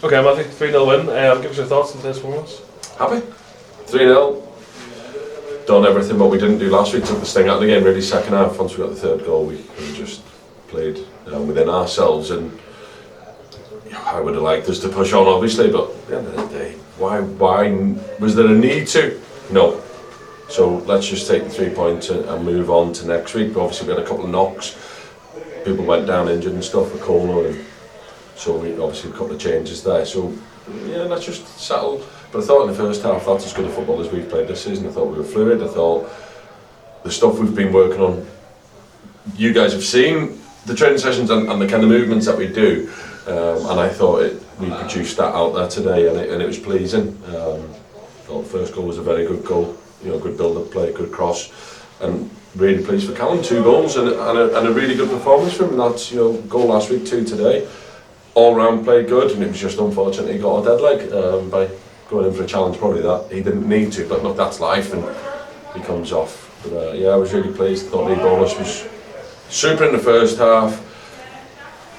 Okay, Matthew, 3-0 win. Give us your thoughts on today's performance. Happy? 3-0. Done everything what we didn't do last week, took the sting out of the game really second half. Once we got the third goal, we just played within ourselves, and I would have liked us to push on obviously, but at the end of the day, why was there a need to? No. So let's just take the 3 points and move on to next week. But obviously we had a couple of knocks, people went down injured and stuff for corner, and so we obviously a couple of changes there. So yeah, let's just settle. But I thought in the first half that's as good a football as we've played this season. I thought we were fluid. I thought the stuff we've been working on, you guys have seen the training sessions and the kind of movements that we do, and I thought we produced that out there today, and it was pleasing. I thought the first goal was a very good goal, good build-up play, good cross, and really pleased for Callum. 2 goals and a really good performance from him. That's goal last week, 2 today. All round played good, and it was just unfortunate he got a dead leg by going in for a challenge. Probably that he didn't need to, but look, that's life, and he comes off. But yeah, I was really pleased. I thought Lee Bonus was super in the first half.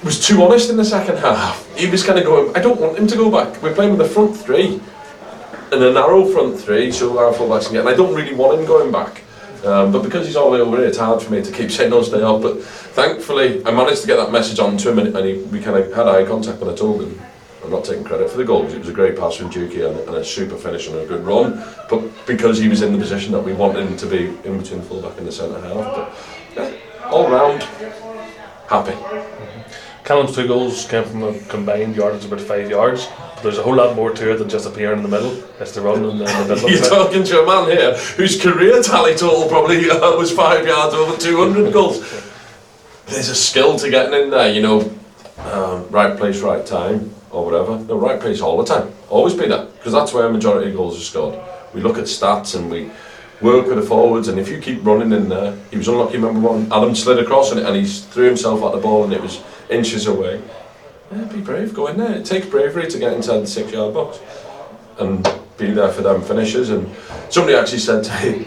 Was too honest in the second half. He was kind of going, I don't want him to go back. We're playing with a front 3 and a narrow front 3, so our fullbacks can get. And I don't really want him going back. But because he's all the way over here, it's hard for me to keep saying no, stay up. But thankfully, I managed to get that message on to him, and we kind of had eye contact when I told him. I'm not taking credit for the goal, because it was a great pass from Dukey and a super finish and a good run. But because he was in the position that we wanted him to be, in between fullback and the centre half. But yeah, all round, happy. Callum's 2 goals came from a combined yardage of about 5 yards. But there's a whole lot more to it than just appearing in the middle. It's the run and the middle. You're talking to a man here whose career tally total probably was 5 yards over 200 goals. There's a skill to getting in there, right place, right time, or whatever. No, right place all the time. Always be that, because that's where a majority of goals are scored. We look at stats and we work with the forwards, and if you keep running in there, he was unlucky. Remember one, Adam slid across and he threw himself at the ball and it was inches away. Yeah, be brave, go in there. It takes bravery to get inside the 6-yard box and be there for them finishes. And somebody actually said,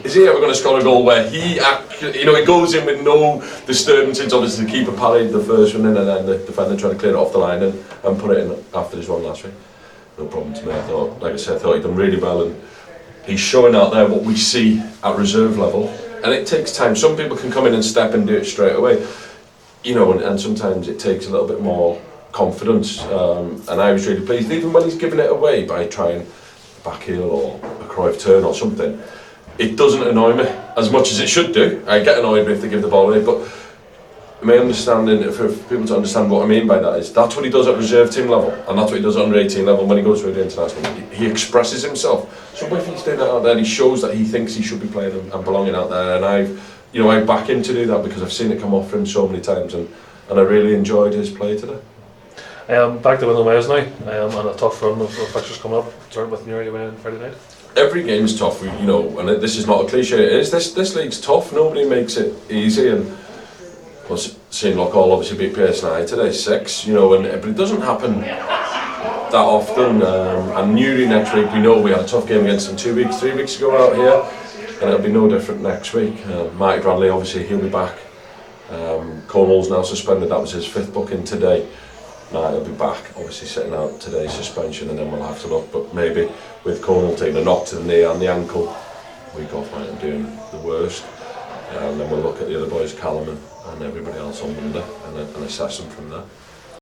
is he ever going to score a goal where he he goes in with no disturbances? Obviously the keeper parried the first one in, and then the defender tried to clear it off the line and put it in after his run last week. No problem to me. I thought he'd done really well, and he's showing out there what we see at reserve level. And it takes time. Some people can come in and step and do it straight away, and sometimes it takes a little bit more confidence, and I was really pleased, even when he's giving it away by trying a back heel or a Cruyff turn or something. It doesn't annoy me as much as it should do. I get annoyed if they give the ball away, but my understanding, for people to understand what I mean by that, is that's what he does at reserve team level, and that's what he does at under 18 level. When he goes to the international, he expresses himself. So if he's doing that out there, he shows that he thinks he should be playing and belonging out there, and I back him to do that, because I've seen it come off for him so many times, and I really enjoyed his play today. Back to winning ways now, and a tough run of fixtures coming up. Start with Newry away on Friday night. Every game's tough, and this is not a cliche. It is. This league's tough. Nobody makes it easy, and seeing Loughall obviously beat PSNI today 6, but it doesn't happen that often. And Newry next week, we know we had a tough game against them 3 weeks ago out here, and it'll be no different next week. Marty Bradley, obviously he'll be back. Cornwall's now suspended. That was his 5th booking today. He'll be back, obviously sitting out today's suspension, and then we'll have to look. But maybe with Cornwall taking a knock to the knee and the ankle, week off might be doing the worst. And then we'll look at the other boys, Callum and everybody else on Monday, and assess them from there.